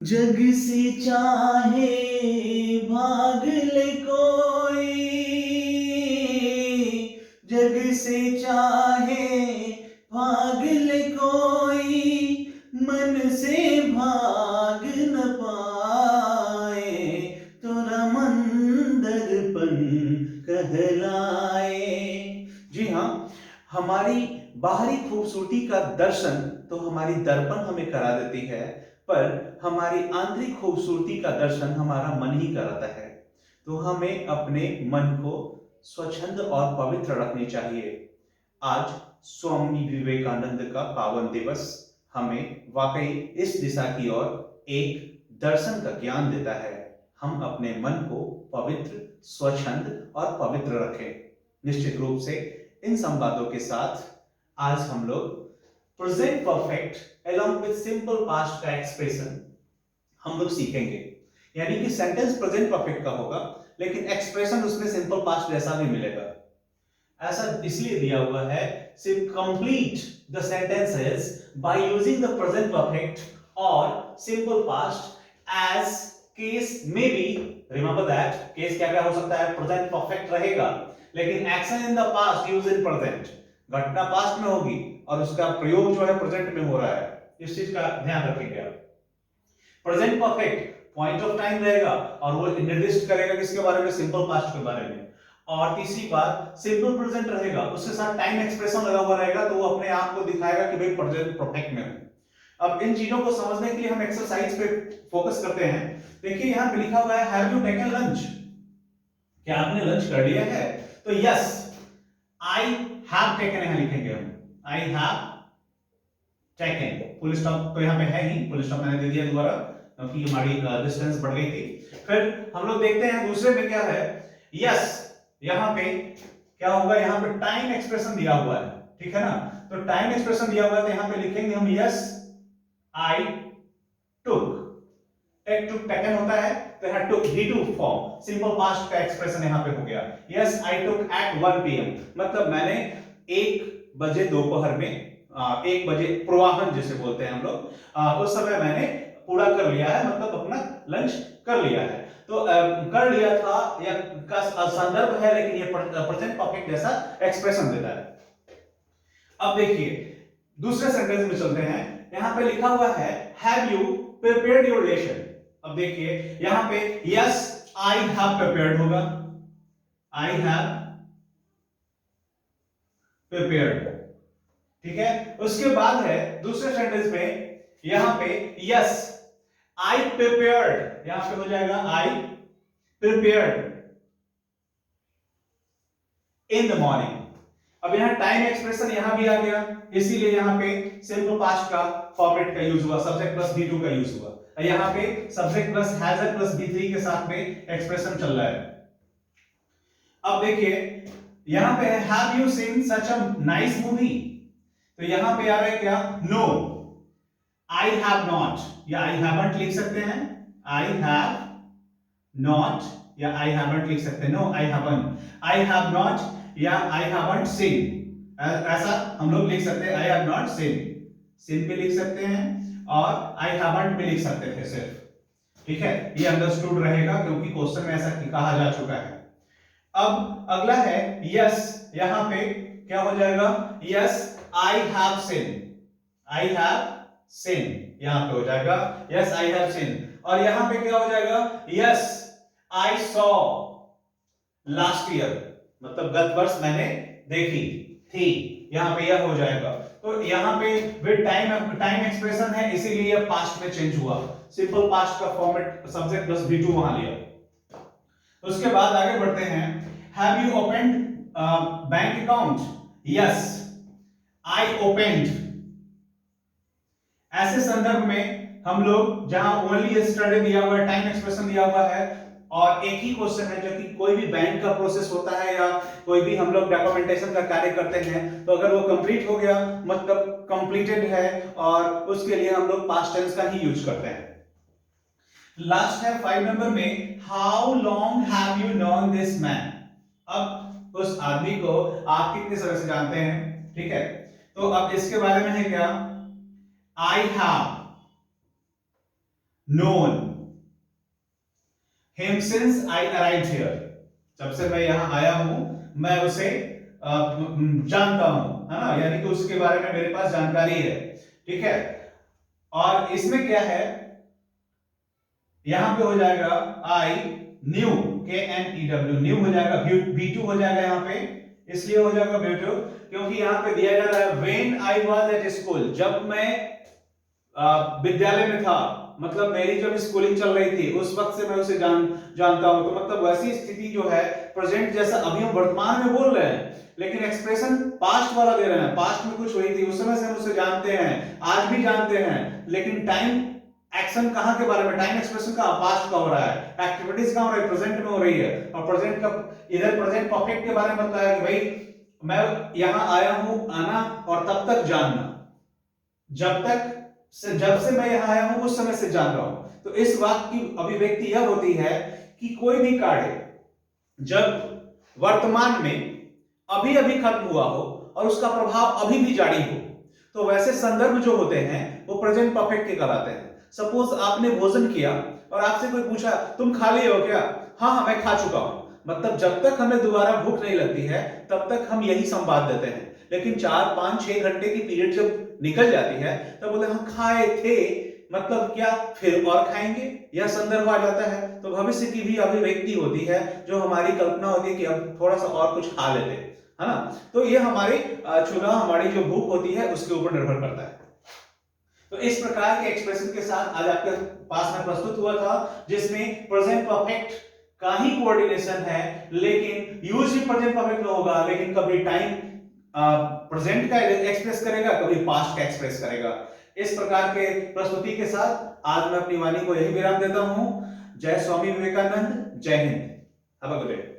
जग से चाहे भाग ले कोई, जग से चाहे भाग ले कोई, मन से भाग न पाए तो रमन दर्पण कहलाए। जी हाँ, हमारी बाहरी खूबसूरती का दर्शन तो हमारी दर्पण हमें करा देती है, पर हमारी आंतरिक खूबसूरती का दर्शन हमारा मन ही कराता है। तो हमें अपने मन को स्वच्छंद और पवित्र रखनी चाहिए। आज स्वामी विवेकानंद का पावन दिवस हमें वाकई इस दिशा की ओर एक दर्शन का ज्ञान देता है। हम अपने मन को पवित्र, स्वच्छंद और पवित्र रखें। निश्चित रूप से इन संवादों के साथ आज हम लोग present perfect along with simple past का एक्सप्रेशन हम लोग सीखेंगे। यानी कि सेंटेंस प्रेजेंट परफेक्ट का होगा, लेकिन एक्सप्रेशन उसमें सिंपल पास्ट जैसा भी मिलेगा। ऐसा इसलिए दिया हुआ है, सिर्फ complete the sentences by using the present perfect और simple past as case may be. Remember that case क्या क्या हो सकता है, प्रेजेंट परफेक्ट रहेगा, लेकिन action in the past use in present. घटना पास्ट में होगी और उसका प्रयोग जो है प्रेजेंट में हो रहा है। इस चीज का ध्यान रखेंगे आप। Present perfect point of time रहेगा और वो निर्दिष्ट करेगा किसके बारे में, सिंपल पास्ट के बारे में। और तीसरी बात सिंपल प्रेजेंट रहेगा, उसके साथ टाइम एक्सप्रेशन लगा हुआ रहेगा, तो वो अपने आप को दिखाएगा कि भाई प्रेजेंट परफेक्ट में हूं। अब इन चीजों को समझने के लिए हम एक्सरसाइज पे फोकस करते हैं। देखिए यहां पे लिखा हुआ है हैव यू टेकन लंच, क्या आपने लंच कर लिया है? तो यस, आई हैव टेकन यहां लिखेंगे हम, I have taken. Full stop तो यहां पे है ही, फुल स्टॉप मैंने दे दिया दोबारा क्योंकि हमारी डिस्टेंस बढ़ गई थी। फिर हम लोग देखते हैं दूसरे में क्या है, यस। यहां पे क्या होगा, यहां पे टाइम एक्सप्रेशन दिया हुआ है, ठीक है ना। तो टाइम एक्सप्रेशन दिया हुआ है तो यहां पे लिखेंगे हम yes I took. Take took taken होता है तो यहां टुक ही टू फॉर्म सिंपल पास्ट का एक्सप्रेशन यहां पे हो गया। Yes I took at 1 PM, मतलब मैंने 1 बजे दोपहर में 1 बजे पूर्वाह्न जिसे बोलते हैं हम लोग, उस समय मैंने पूरा कर लिया है, मतलब अपना लंच कर लिया है। तो कर लिया था या का संदर्भ है, लेकिन ये प्रेजेंट परफेक्ट जैसा एक्सप्रेशन देता है। अब देखिए दूसरे सेंटेंस में चलते हैं। यहां पे लिखा हुआ है have you prepared your ration. अब देखिए यहां पे यस आई हैव प्रिपेयर्ड होगा, आई हैव प्रिपेयर्ड, ठीक है। उसके बाद है दूसरे सेंटेंस में, यहां पे यस आई प्रिपेयर्ड, यहां पे हो जाएगा आई प्रिपेयर्ड इन द मॉर्निंग। अब यहां टाइम एक्सप्रेशन यहां भी आ गया, इसीलिए यहां पे सिंपल पास्ट का फॉर्मेट का यूज हुआ, सब्जेक्ट प्लस बी टू का यूज हुआ। यहां पे subject plus has or plus V three के साथ में एक्सप्रेशन चल रहा है। अब देखिए यहां पे है have you seen such a nice movie, तो यहां पे आ रहा है क्या, नो आई हैव नॉट, या आई हैवंट लिख सकते हैं, आई हैव नॉट या आई हैवंट लिख सकते हैं, no I haven't, I have not या आई हैवंट सीन, ऐसा हम लोग लिख सकते हैं। I have not seen, seen भी लिख सकते हैं और आई हैवंट भी लिख सकते थे सिर्फ, ठीक है। ये अंडरस्टूड रहेगा क्योंकि क्वेश्चन में ऐसा कहा जा चुका है। अब अगला है यस, यहां पे क्या हो जाएगा, yes I have seen, I have seen यहां पे हो जाएगा यस आई हैव सीन। और यहां पे क्या हो जाएगा, yes I saw last year, मतलब गत वर्ष मैंने देखी थी, यहां पे यह हो जाएगा। तो यहां पे विद टाइम एक्सप्रेशन है, इसीलिए यह पास्ट में चेंज हुआ, सिंपल पास्ट का format subject plus V two वहां लिया। उसके बाद आगे बढ़ते हैं, have you opened bank account, yes I opened. ऐसे संदर्भ में हम लोग जहां ओनली यस्टरडे दिया हुआ है, टाइम एक्सप्रेशन दिया हुआ है और एक ही क्वेश्चन है, जो कि कोई भी बैंक का प्रोसेस होता है या कोई भी हम लोग डॉक्यूमेंटेशन का कार्य करते हैं, तो अगर वो कंप्लीट हो गया मतलब कंप्लीटेड है, और उसके लिए हम लोग पास्ट टेंस का ही यूज करते हैं। लास्ट है 5 नंबर में, how long have you known this man. अब उस आदमी को आप कितने समय से जानते हैं, ठीक है। तो अब इसके बारे में है क्या, I have known him since I arrived here. जब से मैं यहां आया हूं मैं उसे जानता हूं, है ना, यानी कि उसके बारे में मेरे पास जानकारी है, ठीक है। और इसमें क्या है, यहां पे हो जाएगा आई न्यू, KNEW, न्यू हो जाएगा, V2 हो जाएगा यहां पे, इसलिए हो जाएगा V2 क्योंकि यहां पे दिया जा रहा है when I was at school, जब मैं विद्यालय में था, मतलब मेरी जब स्कूलिंग चल रही थी उस वक्त से मैं उसे जानता हूं। तो मतलब वैसी स्थिति जो है प्रेजेंट जैसा अभी हम वर्तमान में बोल रहे हैं लेकिन एक्सप्रेशन पास्ट वाला दे रहे हैं, पास्ट में कुछ हुई थी उस समय से हम उसे जानते हैं, आज भी जानते हैं, लेकिन टाइम एक्शन कहां के बारे में, टाइम एक्सप्रेशन का पास्ट का हो रहा है, एक्टिविटीज कहां हो रही है, प्रेजेंट में हो रही है। और प्रेजेंट का इधर प्रेजेंट परफेक्ट के बारे में बताया कि भाई मैं यहां आया हूं, आना और तब तक जानना, जब से मैं यहां आया हूं उस समय से जान रहा हूं। तो इस वाक्य की अभिव्यक्ति यह होती है कि कोई भी कार्य जब वर्तमान में अभी अभी खत्म हुआ हो और उसका प्रभाव अभी भी जारी हो तो वैसे संदर्भ जो होते हैं वो प्रेजेंट परफेक्ट के कहलाते हैं। सपोज आपने भोजन किया और आपसे कोई पूछा तुम खा लिए हो क्या, हाँ हाँ मैं खा चुका हूं, मतलब जब तक हमें दोबारा भूख नहीं लगती है तब तक हम यही संवाद देते हैं, लेकिन 4 5 6 घंटे की पीरियड जब निकल जाती है तब बोलते हम खाए थे, मतलब क्या फिर और खाएंगे, यह संदर्भ आ जाता है। तो भविष्य की भी अभिव्यक्ति होती है जो हमारी कल्पना होती है कि अब थोड़ा सा और कुछ खा लेते, है ना। तो ये हमारी चुनाव, हमारी जो भूख होती है उसके ऊपर निर्भर करता है। तो इस प्रकार के एक्सप्रेशन के साथ आज आपके पास में प्रस्तुत हुआ था जिसमें प्रेजेंट परफेक्ट का ही कोऑर्डिनेशन है, लेकिन यूज भी प्रेजेंट परफेक्ट में होगा, लेकिन कभी टाइम प्रेजेंट का एक्सप्रेस करेगा, कभी पास्ट का एक्सप्रेस करेगा। इस प्रकार के प्रस्तुति के साथ आज मैं अपनी वाणी को यही विराम देता हूं। जय स्वामी विवेकानंद, जय Hind, have a good day.